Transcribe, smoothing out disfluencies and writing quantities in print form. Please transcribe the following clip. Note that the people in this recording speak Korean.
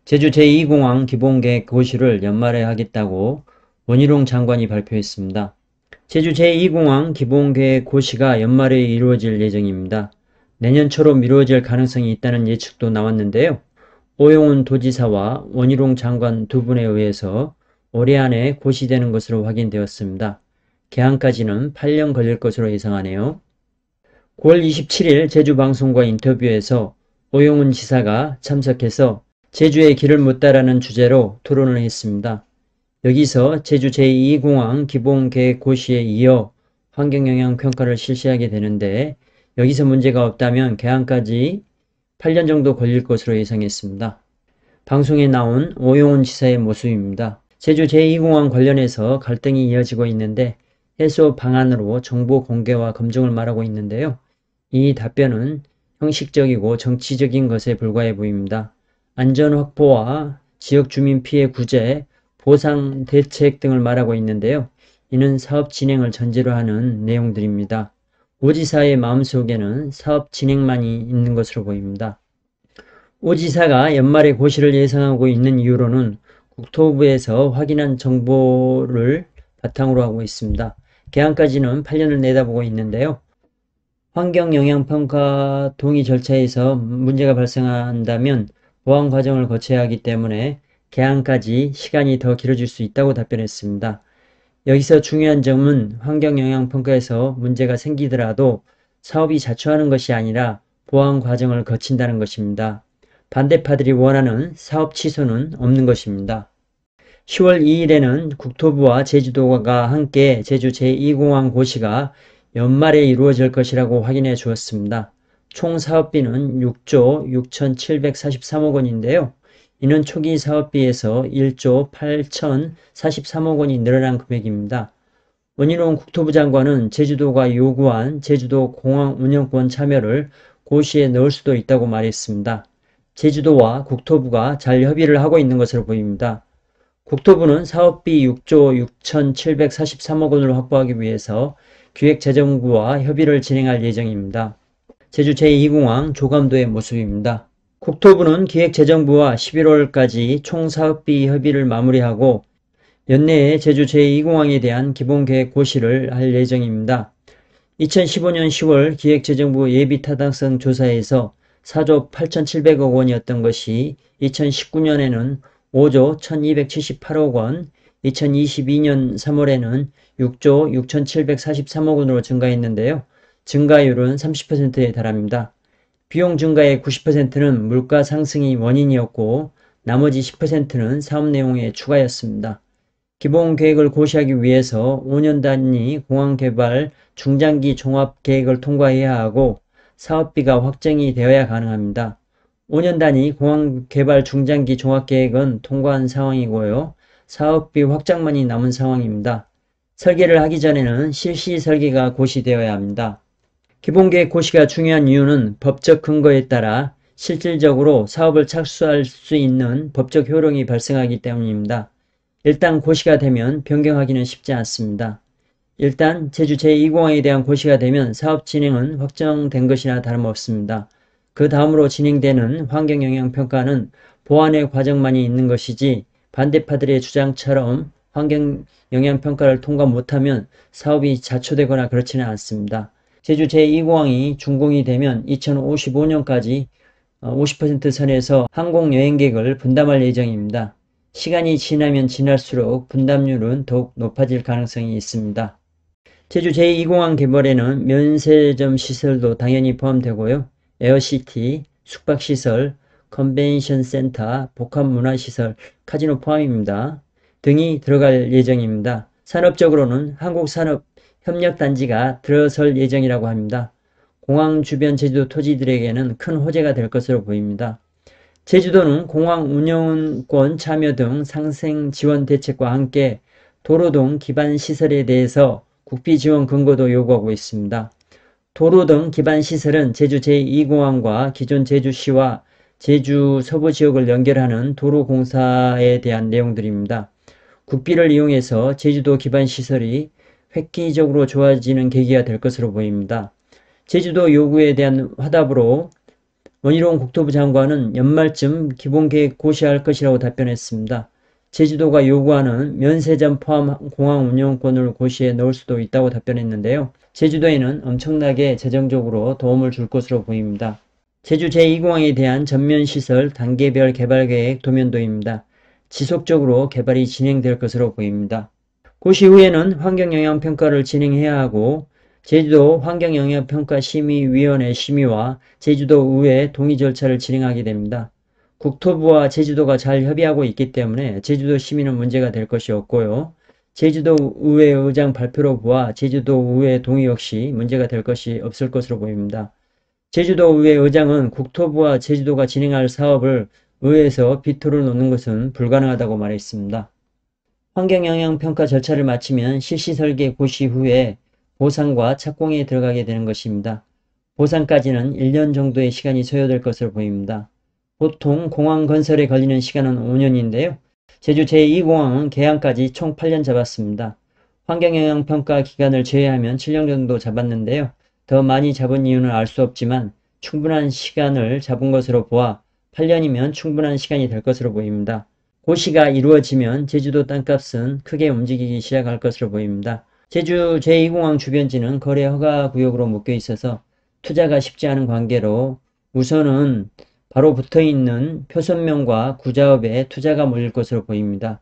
제주 제2공항 기본계획 고시를 연말에 하겠다고 원희룡 장관이 발표했습니다. 제주 제2공항 기본계획 고시가 연말에 이루어질 예정입니다. 내년 초로 미뤄질 가능성이 있다는 예측도 나왔는데요. 오영훈 도지사와 원희룡 장관 두 분에 의해서 올해 안에 고시되는 것으로 확인되었습니다. 개항까지는 8년 걸릴 것으로 예상하네요. 9월 27일 제주방송과 인터뷰에서 오영훈 지사가 참석해서 제주의 길을 묻다라는 주제로 토론을 했습니다. 여기서 제주 제2공항 기본계획 고시에 이어 환경영향평가를 실시하게 되는데 여기서 문제가 없다면 개항까지 8년 정도 걸릴 것으로 예상했습니다. 방송에 나온 오영훈 지사의 모습입니다. 제주 제2공항 관련해서 갈등이 이어지고 있는데 해소 방안으로 정보 공개와 검증을 말하고 있는데요. 이 답변은 형식적이고 정치적인 것에 불과해 보입니다. 안전 확보와 지역 주민 피해 구제, 보상 대책 등을 말하고 있는데요. 이는 사업 진행을 전제로 하는 내용들입니다. 오 지사의 마음속에는 사업 진행만이 있는 것으로 보입니다. 오 지사가 연말에 고시를 예상하고 있는 이유로는 국토부에서 확인한 정보를 바탕으로 하고 있습니다. 개항까지는 8년을 내다보고 있는데요. 환경영향평가 동의 절차에서 문제가 발생한다면 보완 과정을 거쳐야 하기 때문에 개항까지 시간이 더 길어질 수 있다고 답변했습니다. 여기서 중요한 점은 환경영향평가에서 문제가 생기더라도 사업이 자초하는 것이 아니라 보완 과정을 거친다는 것입니다. 반대파들이 원하는 사업 취소는 없는 것입니다. 10월 2일에는 국토부와 제주도가 함께 제주 제2공항 고시가 연말에 이루어질 것이라고 확인해 주었습니다. 총 사업비는 6조 6,743억 원인데요. 이는 초기 사업비에서 1조 8,043억 원이 늘어난 금액입니다. 원희룡 국토부 장관은 제주도가 요구한 제주도 공항 운영권 참여를 고시에 넣을 수도 있다고 말했습니다. 제주도와 국토부가 잘 협의를 하고 있는 것으로 보입니다. 국토부는 사업비 6조 6,743억 원을 확보하기 위해서 기획재정부와 협의를 진행할 예정입니다. 제주 제2공항 조감도의 모습입니다. 국토부는 기획재정부와 11월까지 총 사업비 협의를 마무리하고 연내에 제주 제2공항에 대한 기본계획 고시를 할 예정입니다. 2015년 10월 기획재정부 예비타당성 조사에서 4조 8,700억 원이었던 것이 2019년에는 5조 1,278억 원, 2022년 3월에는 6조 6,743억 원으로 증가했는데요. 증가율은 30%에 달합니다. 비용 증가의 90%는 물가 상승이 원인이었고 나머지 10%는 사업 내용의 추가였습니다. 기본계획을 고시하기 위해서 5년 단위 공항개발 중장기 종합계획을 통과해야 하고 사업비가 확정이 되어야 가능합니다. 5년 단위 공항개발 중장기 종합계획은 통과한 상황이고요. 사업비 확정만이 남은 상황입니다. 설계를 하기 전에는 실시 설계가 고시되어야 합니다. 기본계획 고시가 중요한 이유는 법적 근거에 따라 실질적으로 사업을 착수할 수 있는 법적 효력이 발생하기 때문입니다. 일단 고시가 되면 변경하기는 쉽지 않습니다. 일단 제주 제2공항에 대한 고시가 되면 사업 진행은 확정된 것이나 다름없습니다. 그 다음으로 진행되는 환경영향평가는 보완의 과정만이 있는 것이지 반대파들의 주장처럼 환경영향평가를 통과 못하면 사업이 자초되거나 그렇지는 않습니다. 제주 제2공항이 준공이 되면 2055년까지 50% 선에서 항공여행객을 분담할 예정입니다. 시간이 지나면 지날수록 분담률은 더욱 높아질 가능성이 있습니다. 제주 제2공항 개발에는 면세점 시설도 당연히 포함되고요. 에어시티, 숙박시설, 컨벤션센터, 복합문화시설, 카지노 포함입니다. 등이 들어갈 예정입니다. 산업적으로는 한국산업협력단지가 들어설 예정이라고 합니다. 공항 주변 제주도 토지들에게는 큰 호재가 될 것으로 보입니다. 제주도는 공항 운영권 참여 등 상생 지원 대책과 함께 도로 등 기반 시설에 대해서 국비 지원 근거도 요구하고 있습니다. 도로 등 기반 시설은 제주 제2공항과 기존 제주시와 제주 서부 지역을 연결하는 도로 공사에 대한 내용들입니다. 국비를 이용해서 제주도 기반 시설이 획기적으로 좋아지는 계기가 될 것으로 보입니다. 제주도 요구에 대한 화답으로 원희룡 국토부 장관은 연말쯤 기본계획 고시할 것이라고 답변했습니다. 제주도가 요구하는 면세점 포함 공항 운영권을 고시에 넣을 수도 있다고 답변했는데요. 제주도에는 엄청나게 재정적으로 도움을 줄 것으로 보입니다. 제주 제2공항에 대한 전면시설 단계별 개발계획 도면도입니다. 지속적으로 개발이 진행될 것으로 보입니다. 고시 후에는 환경영향평가를 진행해야 하고 제주도 환경영향평가심의위원회 심의와 제주도의회 동의 절차를 진행하게 됩니다. 국토부와 제주도가 잘 협의하고 있기 때문에 제주도 심의는 문제가 될 것이 없고요. 제주도의회 의장 발표로 보아 제주도의회 동의 역시 문제가 될 것이 없을 것으로 보입니다. 제주도의회 의장은 국토부와 제주도가 진행할 사업을 의회에서 비토를 놓는 것은 불가능하다고 말했습니다. 환경영향평가 절차를 마치면 실시설계 고시 후에 보상과 착공에 들어가게 되는 것입니다. 보상까지는 1년 정도의 시간이 소요될 것으로 보입니다. 보통 공항 건설에 걸리는 시간은 5년인데요. 제주 제2공항은 개항까지 총 8년 잡았습니다. 환경영향평가 기간을 제외하면 7년 정도 잡았는데요. 더 많이 잡은 이유는 알 수 없지만 충분한 시간을 잡은 것으로 보아 8년이면 충분한 시간이 될 것으로 보입니다. 고시가 이루어지면 제주도 땅값은 크게 움직이기 시작할 것으로 보입니다. 제주 제2공항 주변지는 거래 허가 구역으로 묶여 있어서 투자가 쉽지 않은 관계로 우선은 바로 붙어있는 표선명과 구자읍에 투자가 몰릴 것으로 보입니다.